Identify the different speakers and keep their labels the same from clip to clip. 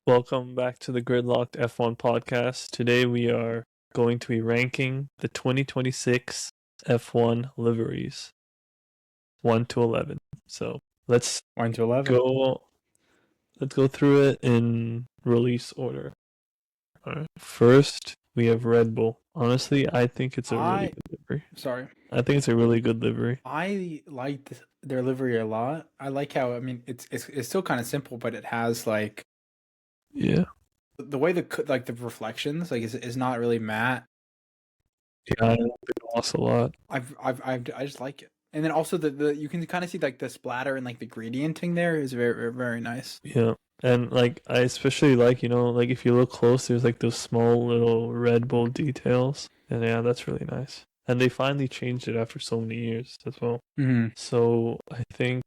Speaker 1: Welcome back to the GridLocked F1 podcast. Today we are going to be ranking the 2026 F1 liveries 1 to 11. So let's
Speaker 2: 1 to 11.
Speaker 1: go through it in release order. All right. First, we have Red Bull. Honestly, I think it's a really good livery.
Speaker 2: Sorry.
Speaker 1: I think it's a really good livery.
Speaker 2: I like their livery a lot. I like how, it's still kind of simple, but it has
Speaker 1: Yeah.
Speaker 2: the way the reflections is not really matte.
Speaker 1: Yeah, I think it lost a lot.
Speaker 2: I just like it. And then also the you can kind of see the splatter and the gradienting there is very, very nice.
Speaker 1: Yeah. And I especially like, if you look close, there's those small little Red Bull details. And yeah, that's really nice. And they finally changed it after so many years as well.
Speaker 2: Mm-hmm.
Speaker 1: So I think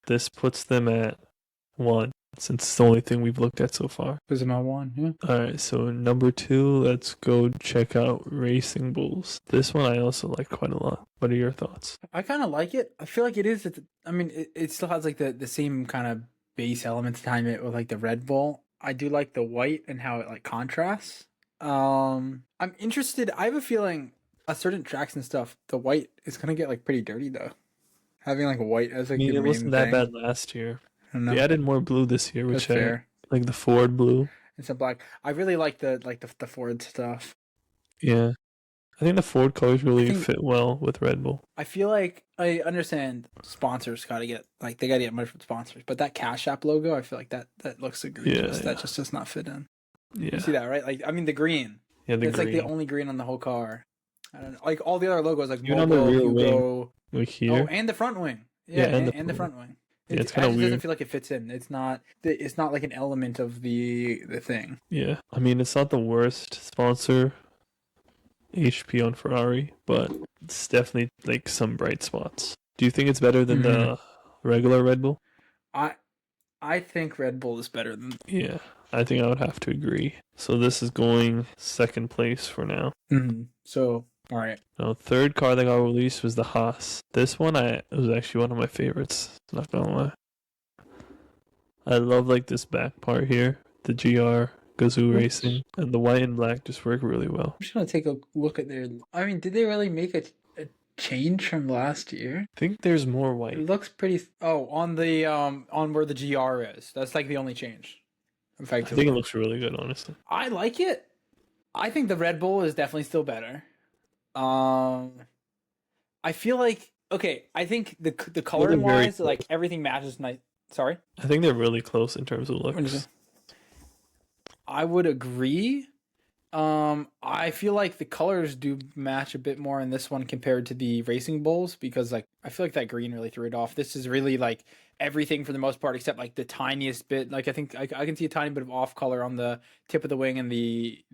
Speaker 1: this puts them at 1, since it's the only thing we've looked at so far.
Speaker 2: Was it my 1? Yeah.
Speaker 1: Alright, so number 2, let's go check out Racing Bulls. This one I also like quite a lot. What are your thoughts?
Speaker 2: I kind of like it. I feel like it is. It still has the same kind of base elements behind it with the Red Bull. I do like the white and how it contrasts. I'm interested. I have a feeling at certain tracks and stuff, the white is gonna get pretty dirty though. Having white as the
Speaker 1: it
Speaker 2: main
Speaker 1: wasn't that
Speaker 2: thing.
Speaker 1: bad last year.
Speaker 2: I don't know.
Speaker 1: They added more blue this year, which
Speaker 2: That's fair.
Speaker 1: like the Ford blue.
Speaker 2: And some black. I really like the Ford stuff.
Speaker 1: Yeah. I think the Ford colors really fit well with Red Bull.
Speaker 2: I feel like I understand sponsors gotta get they gotta get money from sponsors, but that Cash App logo, I feel like that looks egregious. That just does not fit in.
Speaker 1: Yeah.
Speaker 2: You see that, right? The green.
Speaker 1: Yeah,
Speaker 2: it's
Speaker 1: green.
Speaker 2: the only green on the whole car. I don't know. All the other logos
Speaker 1: even on the rear wing, here.
Speaker 2: Oh, and the front wing. Yeah, and the front wing.
Speaker 1: Yeah, it's kind of weird.
Speaker 2: It doesn't feel like it fits in. It's not like an element of the thing.
Speaker 1: Yeah, it's not the worst sponsor, HP on Ferrari, but it's definitely some bright spots. Do you think it's better than the regular Red Bull?
Speaker 2: I think Red Bull is better than.
Speaker 1: Yeah, I think I would have to agree. So this is going second place for now.
Speaker 2: So, all right.
Speaker 1: Now, third car that got released was the Haas. This one, it was actually one of my favorites. Not gonna lie. I love this back part here, the GR Gazoo Racing, and the white and black just work really well.
Speaker 2: I'm just gonna take a look at their. Did they really make a change from last year?
Speaker 1: I think there's more white.
Speaker 2: It looks pretty. Oh, on the on where the GR is. That's the only change. Effectively.
Speaker 1: I think it looks really good, honestly.
Speaker 2: I like it. I think the Red Bull is definitely still better. I feel like I think the coloring wise, everything matches nice. Sorry?
Speaker 1: I think they're really close in terms of looks.
Speaker 2: I would agree. I feel like the colors do match a bit more in this one compared to the Racing Bulls because I feel like that green really threw it off. This is really everything for the most part except the tiniest bit. I think I can see a tiny bit of off color on the tip of the wing and the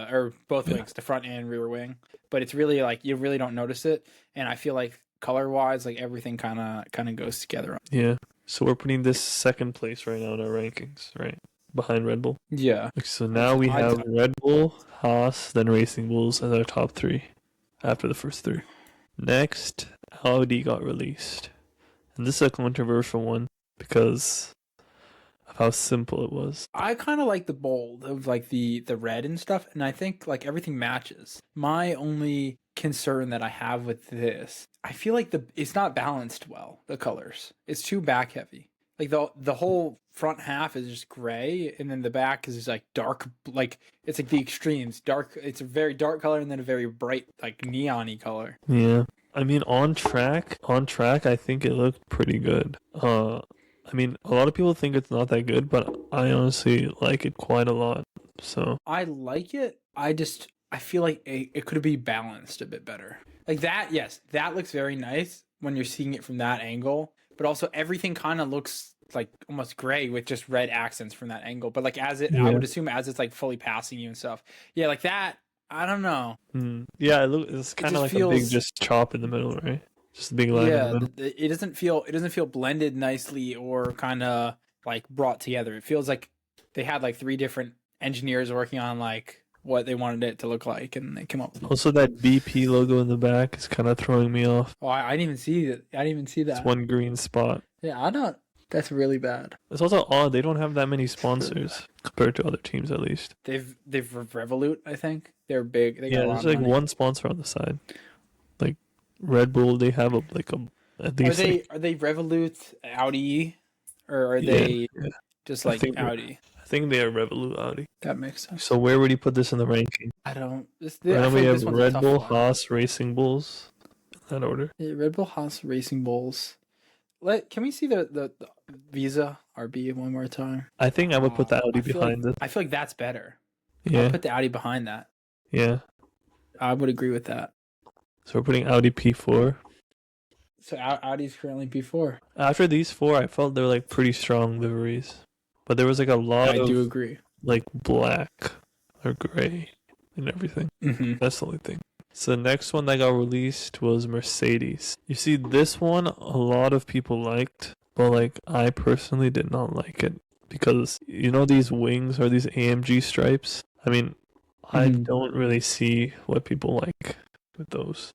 Speaker 2: or both wings, the front and rear wing. But it's really you really don't notice it, and I feel like color wise, everything kind of goes together.
Speaker 1: Yeah. So we're putting this second place right now in our rankings, right? Behind Red Bull.
Speaker 2: Yeah.
Speaker 1: So now we have Red Bull, Haas, then Racing Bulls as our top 3 after the first 3. Next, Audi got released. And this is a controversial one because of how simple it was.
Speaker 2: I kind of like the bold of the red and stuff, and I think everything matches. My only concern that I have with this, I feel like it's not balanced well, the colors. It's too back heavy. The whole front half is just gray, and then the back is just dark, it's the extremes. Dark, it's a very dark color, and then a very bright, neon-y color.
Speaker 1: Yeah. On track, I think it looked pretty good. A lot of people think it's not that good, but I honestly like it quite a lot. So
Speaker 2: I like it. I feel like it could be balanced a bit better. That, yes, that looks very nice when you're seeing it from that angle. But also everything kind of looks almost gray with just red accents from that angle. But I would assume as it's fully passing you and stuff. Yeah, that. I don't know.
Speaker 1: Yeah, it's kind of a big just chop in the middle, right? Just a big line.
Speaker 2: Yeah, in the middle. It doesn't feel blended nicely or kind of brought together. It feels like they had 3 different engineers working on what they wanted it to look like, and they came up with it.
Speaker 1: Also, that BP logo in the back is kind of throwing me off.
Speaker 2: Oh, I didn't even see that.
Speaker 1: It's one green spot.
Speaker 2: Yeah, I don't. That's really bad.
Speaker 1: It's also odd they don't have that many sponsors compared to other teams, at least.
Speaker 2: They've Revolut, I think. They're big. They got
Speaker 1: Yeah,
Speaker 2: a lot
Speaker 1: there's
Speaker 2: of
Speaker 1: like
Speaker 2: money.
Speaker 1: one sponsor on the side. Like Red Bull, they have at least like
Speaker 2: Are they Revolut Audi, or are
Speaker 1: yeah,
Speaker 2: they
Speaker 1: yeah.
Speaker 2: just
Speaker 1: I
Speaker 2: like
Speaker 1: think
Speaker 2: Audi?
Speaker 1: I think they are Revolut Audi.
Speaker 2: That makes sense.
Speaker 1: So where would you put this in the ranking?
Speaker 2: I don't.
Speaker 1: Right
Speaker 2: I
Speaker 1: now
Speaker 2: feel
Speaker 1: we
Speaker 2: like
Speaker 1: have
Speaker 2: this one's a
Speaker 1: Red
Speaker 2: tough
Speaker 1: Bull,
Speaker 2: one.
Speaker 1: Haas, Racing Bulls. In that order.
Speaker 2: Yeah, Red Bull, Haas, Racing Bulls. Can we see the Visa RB one more time?
Speaker 1: I think I would put the Audi behind it.
Speaker 2: I feel like that's better.
Speaker 1: Yeah.
Speaker 2: I'll put the Audi behind that.
Speaker 1: Yeah.
Speaker 2: I would agree with that.
Speaker 1: So we're putting Audi P4.
Speaker 2: So Audi's currently P4.
Speaker 1: After these four, I felt they were like pretty strong liveries, but there was like a lot
Speaker 2: I
Speaker 1: of
Speaker 2: do agree.
Speaker 1: like black or gray and everything.
Speaker 2: Mm-hmm.
Speaker 1: That's the only thing. So the next one that got released was Mercedes. You see, this one a lot of people liked, but like I personally did not like it because you know these wings or these AMG stripes. I mean, I don't really see what people like with those.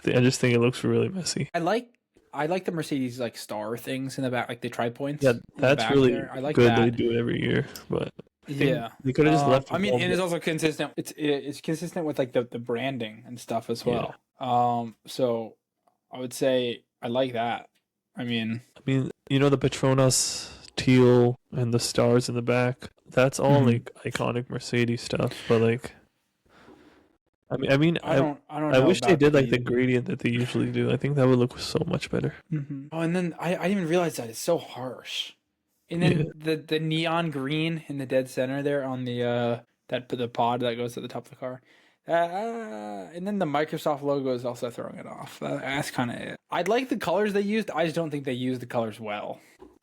Speaker 1: I just think it looks really messy.
Speaker 2: I like the Mercedes like star things in the back, like the tri points.
Speaker 1: Yeah, that's really
Speaker 2: there. I like
Speaker 1: good.
Speaker 2: that.
Speaker 1: They do it every year, but I think
Speaker 2: Yeah,
Speaker 1: they could have just left.
Speaker 2: I mean, and it's also consistent. It's consistent with like the branding and stuff as well. So I would say I like that. I mean,
Speaker 1: you know the Petronas teal and the stars in the back. That's all like iconic Mercedes stuff. But like, I wish they did like the gradient that they usually do. I think that would look so much better.
Speaker 2: Oh, and then I didn't even realize that it's so harsh. And then the neon green in the dead center there on the the pod that goes to the top of the car. And then the Microsoft logo is also throwing it off. That's kind of it. I like the colors they used. I just don't think they used the colors well.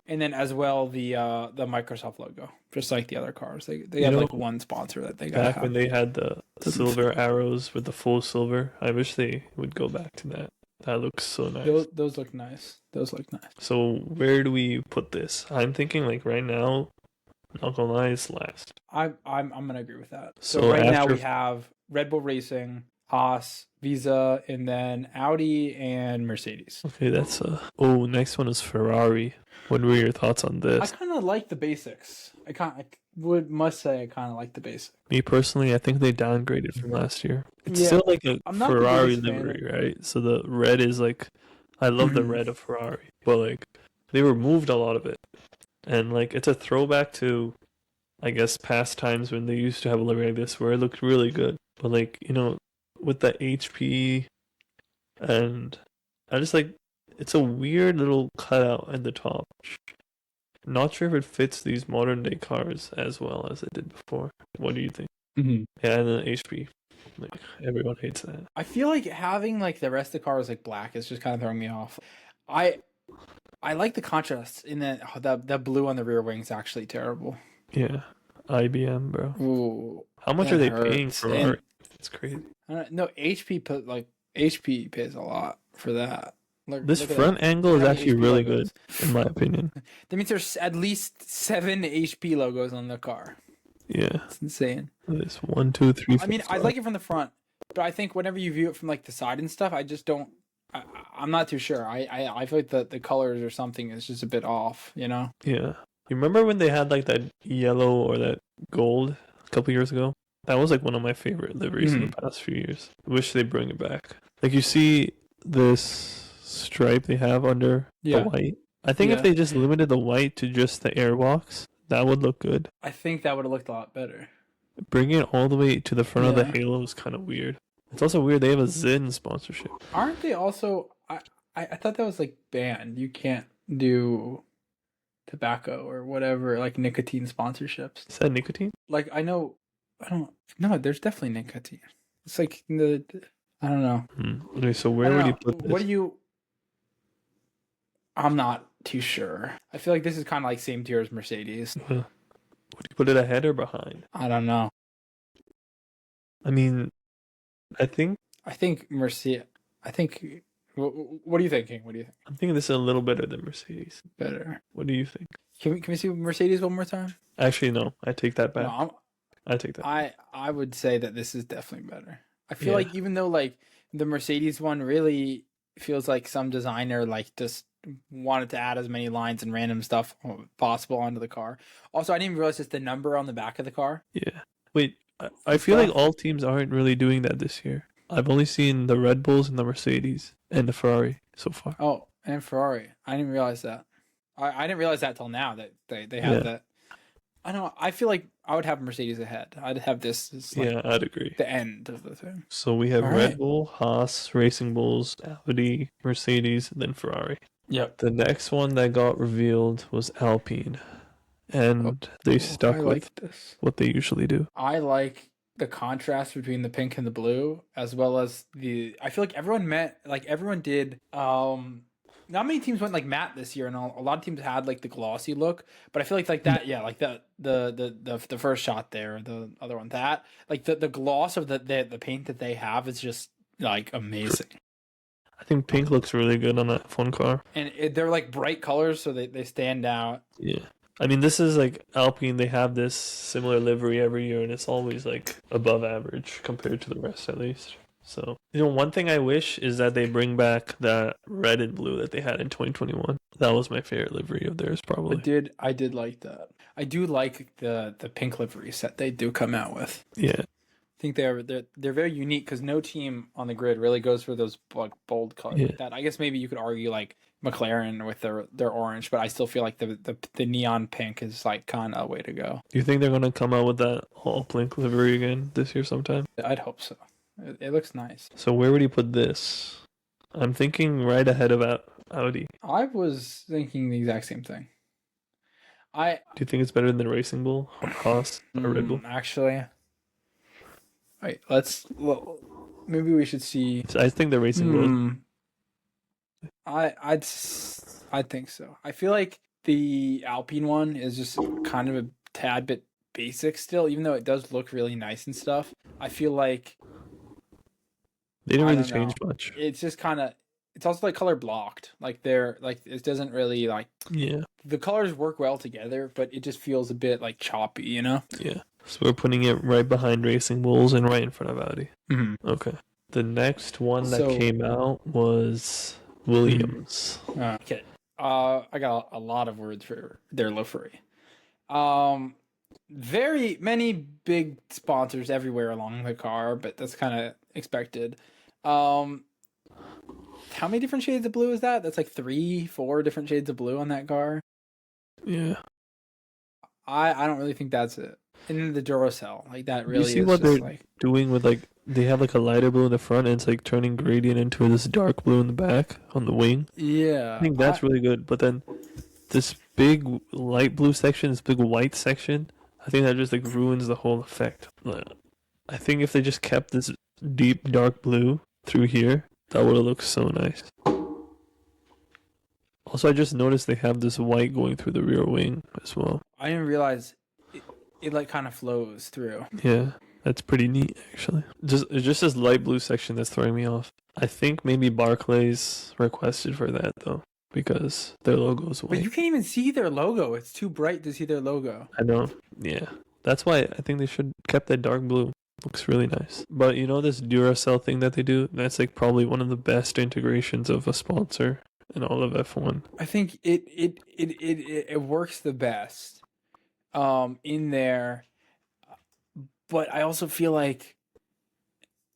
Speaker 2: And then as well the Microsoft logo, just like the other cars. They have like one sponsor that they got.
Speaker 1: Back when they had the silver arrows with the full silver, I wish they would go back to that. That looks so nice.
Speaker 2: Those look nice. Those look nice.
Speaker 1: So where do we put this? I'm thinking like right now, not gonna lie, it's last.
Speaker 2: I'm gonna agree with that. So right now we have Red Bull Racing, Haas, Visa, and then Audi and Mercedes.
Speaker 1: Okay, that's next one is Ferrari. What were your thoughts on this?
Speaker 2: I kind of like the basics. I must say I kind of like the basics.
Speaker 1: Me personally, I think they downgraded from last year. It's still like a Ferrari livery, right? So the red is like, I love the red of Ferrari, but like they removed a lot of it, and like it's a throwback to, I guess, past times when they used to have a livery like this where it looked really good. But like with the HP, and I just like it's a weird little cutout at the top. Not sure if it fits these modern day cars as well as it did before. What do you think? Yeah, and then HP. Like everyone hates that. I
Speaker 2: feel like having like the rest of the cars like black is just kind of throwing me off. I like the contrast in that blue on the rear wing is actually terrible.
Speaker 1: Yeah, IBM, bro.
Speaker 2: Ooh,
Speaker 1: how much are they paying for art? It's crazy.
Speaker 2: No, HP pays a lot for that.
Speaker 1: This front angle is actually really good, in my opinion.
Speaker 2: That means there's at least 7 HP logos on the car.
Speaker 1: Yeah,
Speaker 2: it's insane.
Speaker 1: There's 1, 2, 3.
Speaker 2: I mean, I like it from the front, but I think whenever you view it from like the side and stuff, I just don't. I'm not too sure. I feel like the colors or something is just a bit off. Yeah.
Speaker 1: You remember when they had like that yellow or that gold a couple years ago? That was like one of my favorite liveries in the past few years. I wish they bring it back. Like you see this stripe they have under the white. I think if they just limited the white to just the airbox, that would look good.
Speaker 2: I think that would have looked a lot better.
Speaker 1: Bringing it all the way to the front of the halo is kind of weird. It's also weird they have a Zyn sponsorship.
Speaker 2: Aren't they also? I thought that was like banned. You can't do tobacco or whatever, like nicotine sponsorships.
Speaker 1: Is that nicotine?
Speaker 2: Like I don't. No, there's definitely nicotine. It's like I don't know.
Speaker 1: Okay, so where would you put this?
Speaker 2: What do you? I'm not too sure. I feel like this is kind of like same tier as Mercedes.
Speaker 1: Would you put it ahead or behind?
Speaker 2: I don't know.
Speaker 1: I mean, I think
Speaker 2: Mercedes. What are you thinking? What do you think?
Speaker 1: I'm thinking this is a little better than Mercedes.
Speaker 2: Better.
Speaker 1: What do you think?
Speaker 2: Can we see Mercedes one more time?
Speaker 1: Actually, no. I take that back.
Speaker 2: No,
Speaker 1: I take that.
Speaker 2: I would say that this is definitely better. I feel like even though like the Mercedes one really it feels like some designer like just wanted to add as many lines and random stuff possible onto the car. Also, I didn't even realize it's the number on the back of the car
Speaker 1: Yeah. Wait, I
Speaker 2: and
Speaker 1: feel like
Speaker 2: stuff.
Speaker 1: all teams aren't really doing that this year. I've only seen the Red Bulls and the Mercedes and the Ferrari so far.
Speaker 2: Oh, and Ferrari. I didn't realize that. I didn't realize that till now that they had
Speaker 1: Yeah.
Speaker 2: that. I don't know. I feel like I would have Mercedes ahead. I'd have this as like
Speaker 1: Yeah, I'd agree.
Speaker 2: the end of the thing.
Speaker 1: So we have
Speaker 2: All
Speaker 1: Red
Speaker 2: right.
Speaker 1: Bull, Haas, Racing Bulls, Audi, Mercedes, and then Ferrari.
Speaker 2: Yep.
Speaker 1: The next one that got revealed was Alpine, and they
Speaker 2: Oh, I
Speaker 1: stuck with
Speaker 2: like this.
Speaker 1: what they usually do.
Speaker 2: I like the contrast between the pink and the blue, as well as the. I feel like everyone did. Not many teams went like matte this year, and a lot of teams had like the glossy look. But I feel like that, yeah, like the first shot there, the other one, that like the gloss of the paint that they have is just like amazing.
Speaker 1: I think pink looks really good on that F1 car.
Speaker 2: And they're like bright colors, so they stand out.
Speaker 1: Yeah. I mean, this is like Alpine, they have this similar livery every year, and it's always like above average compared to the rest, at least. So, one thing I wish is that they bring back that red and blue that they had in 2021. That was my favorite livery of theirs, probably.
Speaker 2: I did like that. I do like the pink livery set they do come out with.
Speaker 1: Yeah.
Speaker 2: I think they're very unique because no team on the grid really goes for those like bold colors like that. I guess maybe you could argue like McLaren with their orange, but I still feel like the neon pink is like kind of a way to go.
Speaker 1: Do you think they're gonna come out with that all pink livery again this year sometime?
Speaker 2: I'd hope so. It looks nice.
Speaker 1: So where would you put this? I'm thinking right ahead of Audi.
Speaker 2: I was thinking the exact same thing.
Speaker 1: Do you think it's better than the Racing Bull, Haas, or Red Bull?
Speaker 2: Actually, wait. Maybe we should see.
Speaker 1: I think the Racing Bull.
Speaker 2: I'd think so. I feel like the Alpine one is just kind of a tad bit basic still, even though it does look really nice and stuff. I feel like
Speaker 1: They didn't really change much.
Speaker 2: it's just kind of. It's also like color blocked. Like they're like it doesn't really like.
Speaker 1: Yeah.
Speaker 2: The colors work well together, but it just feels a bit like choppy, you know?
Speaker 1: Yeah. So we're putting it right behind Racing Bulls and right in front of Audi.
Speaker 2: Mm-hmm.
Speaker 1: Okay. The next one that came out was Williams.
Speaker 2: Okay. I got a lot of words for their livery. Very many big sponsors everywhere along the car, but that's kind of expected. How many different shades of blue is that? That's like 3-4 different shades of blue on that car.
Speaker 1: Yeah.
Speaker 2: I don't really think that's it. And then the Duracell, like that really.
Speaker 1: You see
Speaker 2: is
Speaker 1: what
Speaker 2: just
Speaker 1: they're
Speaker 2: like
Speaker 1: doing with like they have like a lighter blue in the front and it's like turning gradient into this dark blue in the back on the wing.
Speaker 2: Yeah.
Speaker 1: I think that's really good. But then this big light blue section, this big white section, I think that just like ruins the whole effect. I think if they just kept this deep dark blue through here, that would have looked so nice. Also, I just noticed they have this white going through the rear wing as well.
Speaker 2: I didn't realize it like kind of flows through.
Speaker 1: Yeah, that's pretty neat actually. It's just this light blue section that's throwing me off. I think maybe Barclays requested for that though, because their logo's white.
Speaker 2: But you can't even see their logo. It's too bright to see their logo.
Speaker 1: I know. Yeah. That's why I think they should kept that dark blue. Looks really nice. But you know this Duracell thing that they do? That's like probably one of the best integrations of a sponsor in all of F1.
Speaker 2: I think it works the best in there, but I also feel like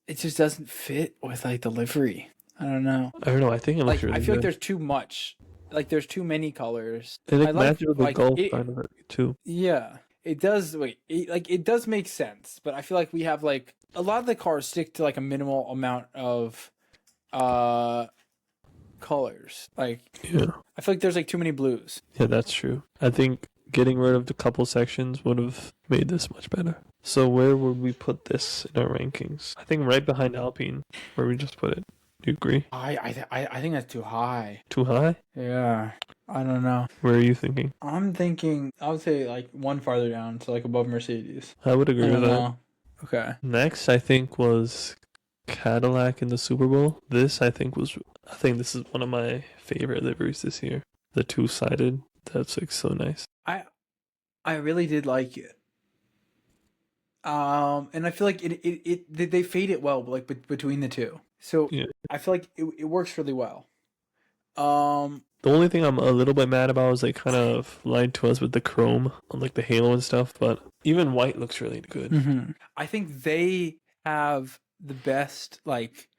Speaker 2: it just doesn't fit with like the livery. I don't know.
Speaker 1: I don't know. I think it looks really
Speaker 2: I feel
Speaker 1: good.
Speaker 2: like there's too much. Like there's too many colors.
Speaker 1: It like matches with the
Speaker 2: like,
Speaker 1: Golf kind of too.
Speaker 2: Yeah. It does it does make sense, but I feel like we have like a lot of the cars stick to like a minimal amount of colors. Like
Speaker 1: Yeah.
Speaker 2: I feel like there's like too many blues.
Speaker 1: Yeah, that's true. I think getting rid of the couple sections would have made this much better. So where would we put this in our rankings? I think right behind Alpine, where we just put it. Do you agree?
Speaker 2: I think that's too high.
Speaker 1: Too high?
Speaker 2: Yeah. I don't know.
Speaker 1: Where are you thinking?
Speaker 2: I'm thinking I would say like one farther down, so like above Mercedes.
Speaker 1: I would agree with that.
Speaker 2: Okay.
Speaker 1: Next, I think was Cadillac in the Super Bowl. I think this is one of my favorite liveries this year. The two-sided. That's like so nice.
Speaker 2: I really did like it. And I feel like they fade it well, like between the two. So
Speaker 1: Yeah.
Speaker 2: I feel like it works really well. Um,
Speaker 1: The only thing I'm a little bit mad about is they kind of lied to us with the chrome on like the halo and stuff, but even white looks really good.
Speaker 2: I think they have the best like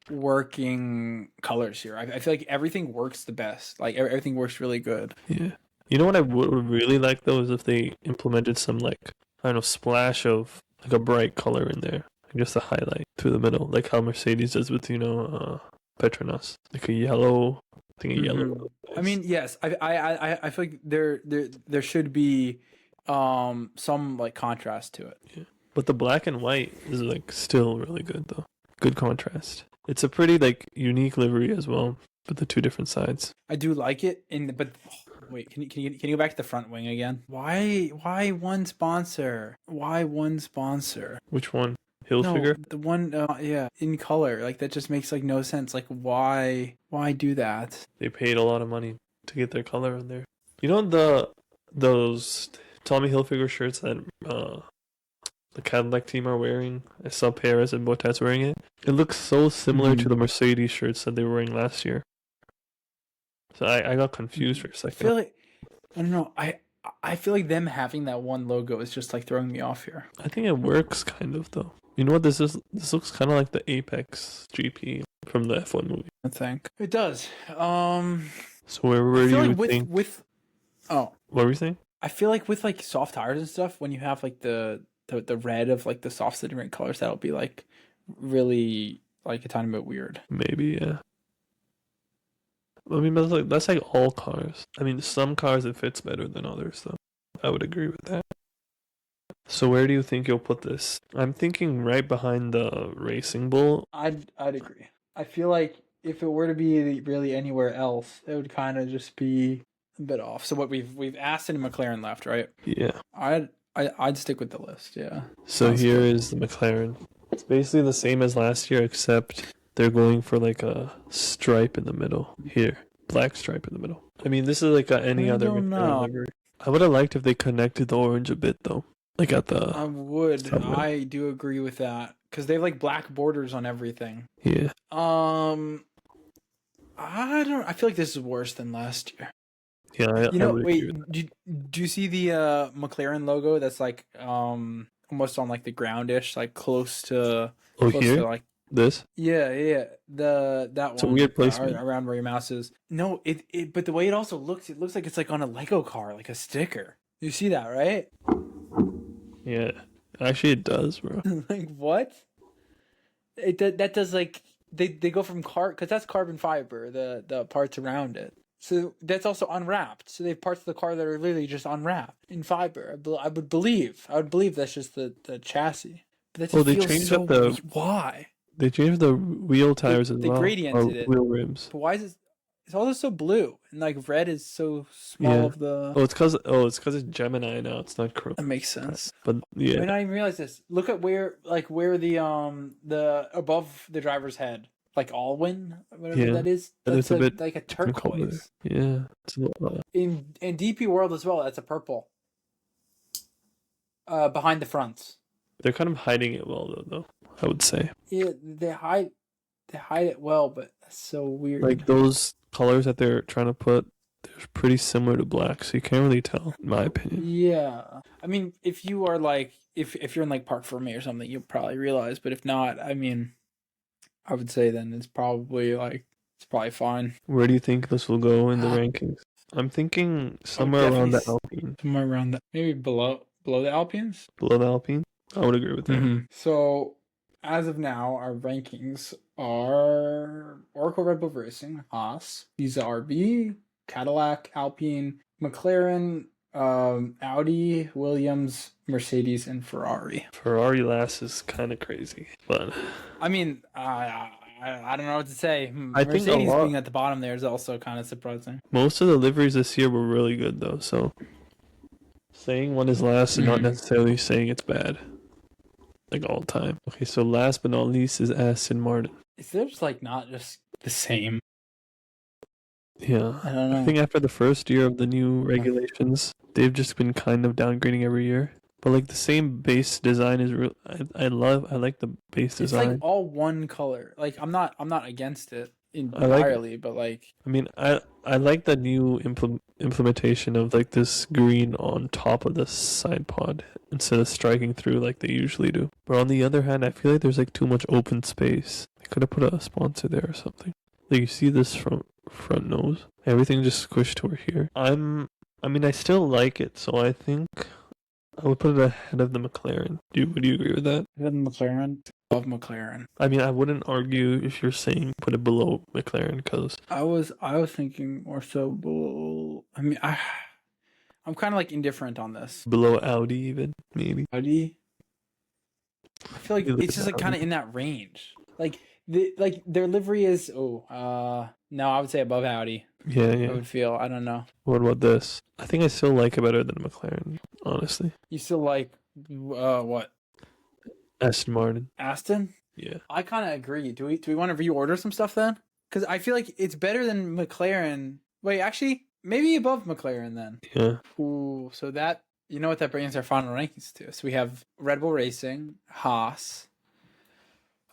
Speaker 2: working colors here. I feel like everything works the best. Like everything works really good.
Speaker 1: Yeah. You know what I would really like though is if they implemented some like I don't know splash of like a bright color in there, like just a highlight through the middle, like how Mercedes does with Petronas, like a yellow, I think a yellow.
Speaker 2: I mean, yes, I feel like there should be some like contrast to it.
Speaker 1: Yeah. But the black and white is like still really good though. Good contrast. It's a pretty like unique livery as well, but the two different sides.
Speaker 2: I do like it but wait, can you go back to the front wing again? Why one sponsor? Why one sponsor?
Speaker 1: Which one?
Speaker 2: No,
Speaker 1: Hilfiger?
Speaker 2: the one yeah, in color. Like that just makes like no sense. Like why do that?
Speaker 1: They paid a lot of money to get their color in there. You know those Tommy Hilfiger shirts that the Cadillac team are wearing? I saw Perez and Bottas wearing it. It looks so similar to the Mercedes shirts that they were wearing last year. So I got confused for a
Speaker 2: I
Speaker 1: second.
Speaker 2: feel like I don't know. I feel like them having that one logo is just like throwing me off here.
Speaker 1: I think it works kind of though. You know what this is? This looks kind of like the Apex GP from the F1 movie.
Speaker 2: I think it does.
Speaker 1: So where do you think?
Speaker 2: Oh,
Speaker 1: What were you saying?
Speaker 2: I feel like with like soft tires and stuff, when you have like the red of like the soft different colors, that'll be like really like a tiny bit weird.
Speaker 1: Maybe yeah. I mean, that's like all cars. I mean, some cars it fits better than others, though. I would agree with that. So where do you think you'll put this? I'm thinking right behind the Racing Bull.
Speaker 2: I'd agree. I feel like if it were to be really anywhere else, it would kind of just be a bit off. So what we've Aston and McLaren left, right?
Speaker 1: Yeah.
Speaker 2: I'd stick with the list. Yeah.
Speaker 1: So
Speaker 2: Sounds
Speaker 1: here
Speaker 2: good.
Speaker 1: is the McLaren. It's basically the same as last year, except they're going for like a stripe in the middle here, black stripe in the middle. I mean, this is like any
Speaker 2: I
Speaker 1: other
Speaker 2: don't
Speaker 1: McLaren
Speaker 2: know.
Speaker 1: livery. I would have liked if they connected the orange a bit though, like at the.
Speaker 2: I would.
Speaker 1: Somewhere.
Speaker 2: I do agree with that because they have like black borders on everything.
Speaker 1: Yeah.
Speaker 2: I don't. I feel like this is worse than last year.
Speaker 1: Yeah. I would agree with that.
Speaker 2: Do you see the McLaren logo that's like almost on like the groundish, like close to
Speaker 1: Here?
Speaker 2: to like
Speaker 1: This?
Speaker 2: yeah that
Speaker 1: It's a
Speaker 2: one
Speaker 1: weird placement.
Speaker 2: around where your mouse is. No, it but the way it looks like it's like on a Lego car, like a sticker. You see that, right?
Speaker 1: Yeah. Actually, it does, bro.
Speaker 2: Like what? That does like they go from because that's carbon fiber, the parts around it. So that's also unwrapped. So they have parts of the car that are literally just unwrapped in fiber. I would believe that's just the chassis. But that just
Speaker 1: they
Speaker 2: feels
Speaker 1: changed
Speaker 2: so
Speaker 1: up the.
Speaker 2: why?
Speaker 1: They changed the wheel tires as
Speaker 2: They
Speaker 1: well.
Speaker 2: gradiented it.
Speaker 1: Wheel rims.
Speaker 2: But why is it? It's all so blue and like red is so small
Speaker 1: Yeah.
Speaker 2: of the.
Speaker 1: It's because it's Gemini now. It's not Chrome.
Speaker 2: That makes sense.
Speaker 1: But
Speaker 2: I
Speaker 1: yeah.
Speaker 2: did not even realize this. Look at where the above the driver's head, like Alwyn, whatever that is.
Speaker 1: And
Speaker 2: That's
Speaker 1: it's a bit
Speaker 2: like a
Speaker 1: technical there.
Speaker 2: turquoise.
Speaker 1: Yeah. It's a little,
Speaker 2: In DP World as well, that's a purple. Behind the fronts.
Speaker 1: they're kind of hiding it well though. I would say.
Speaker 2: Yeah, they hide it well, but that's so weird.
Speaker 1: Like those colors that they're trying to put, they're pretty similar to black, so you can't really tell, in my opinion.
Speaker 2: Yeah, I mean, if you are like if you're in like Park Ferme or something, you'll probably realize. But if not, I mean, I would say then it's probably fine.
Speaker 1: Where do you think this will go in the rankings? I'm thinking somewhere around the Alpine.
Speaker 2: Somewhere around that, maybe below the Alpines.
Speaker 1: Below the Alpine? I would agree with that.
Speaker 2: So, as of now, our rankings are Oracle Red Bull Racing, Haas, Visa RB, Cadillac, Alpine, McLaren, Audi, Williams, Mercedes, and Ferrari.
Speaker 1: Ferrari last is kind of crazy, but
Speaker 2: I mean, I don't know what to say.
Speaker 1: I think
Speaker 2: Mercedes being at the bottom there is also kind of surprising.
Speaker 1: Most of the liveries this year were really good, though. So saying one is last and not necessarily saying it's bad, like all time. Okay, so last but not least is Aston Martin.
Speaker 2: Is there just like not just the same?
Speaker 1: Yeah,
Speaker 2: I don't know.
Speaker 1: I think after the first year of the new regulations, they've just been kind of downgrading every year. But like the same base design is real. I like the base
Speaker 2: It's like
Speaker 1: design.
Speaker 2: all one color. Like I'm not against it
Speaker 1: I like.
Speaker 2: entirely, but like
Speaker 1: I mean, I like the new implementation of like this green on top of the side pod instead of striking through like they usually do. But on the other hand, I feel like there's like too much open space. They could have put a sponsor there or something. Like you see this front nose, everything just squished over here. I mean, I still like it, so I think I would put it ahead of the McLaren. Would you agree with that?
Speaker 2: then McLaren above McLaren.
Speaker 1: I mean, I wouldn't argue if you're saying put it below McLaren because
Speaker 2: I was thinking more so below. I mean, I'm kind of like indifferent on this.
Speaker 1: below Audi even maybe.
Speaker 2: Audi. I feel like
Speaker 1: You look
Speaker 2: it's
Speaker 1: at
Speaker 2: just like
Speaker 1: Audi.
Speaker 2: kind of in that range. Like their livery is no, I would say above Audi.
Speaker 1: Yeah,
Speaker 2: I
Speaker 1: yeah.
Speaker 2: would feel. I don't know.
Speaker 1: What about this? I think I still like it better than McLaren, honestly.
Speaker 2: You still like what?
Speaker 1: Aston Martin.
Speaker 2: Aston?
Speaker 1: Yeah.
Speaker 2: I kind of agree. Do we want to reorder some stuff then? Because I feel like it's better than McLaren. Wait, actually, maybe above McLaren then.
Speaker 1: Yeah.
Speaker 2: Ooh, so that you know what that brings our final rankings to. So we have Red Bull Racing, Haas.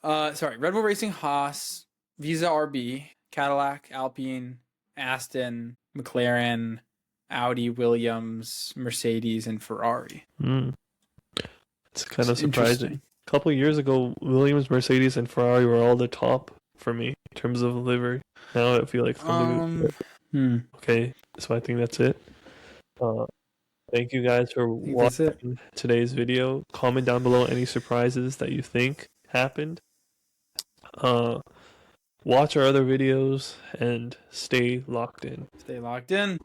Speaker 2: Red Bull Racing, Haas, Visa RB, Cadillac, Alpine, Aston, McLaren, Audi, Williams, Mercedes, and Ferrari.
Speaker 1: It's kind of
Speaker 2: It's
Speaker 1: surprising.
Speaker 2: interesting.
Speaker 1: A couple of years ago, Williams, Mercedes, and Ferrari were all the top for me in terms of livery. Now I feel like okay, so I think that's it. Thank you guys for
Speaker 2: think that's it.
Speaker 1: watching today's video. Comment down below any surprises that you think happened. Watch our other videos and stay locked in.
Speaker 2: Stay locked in.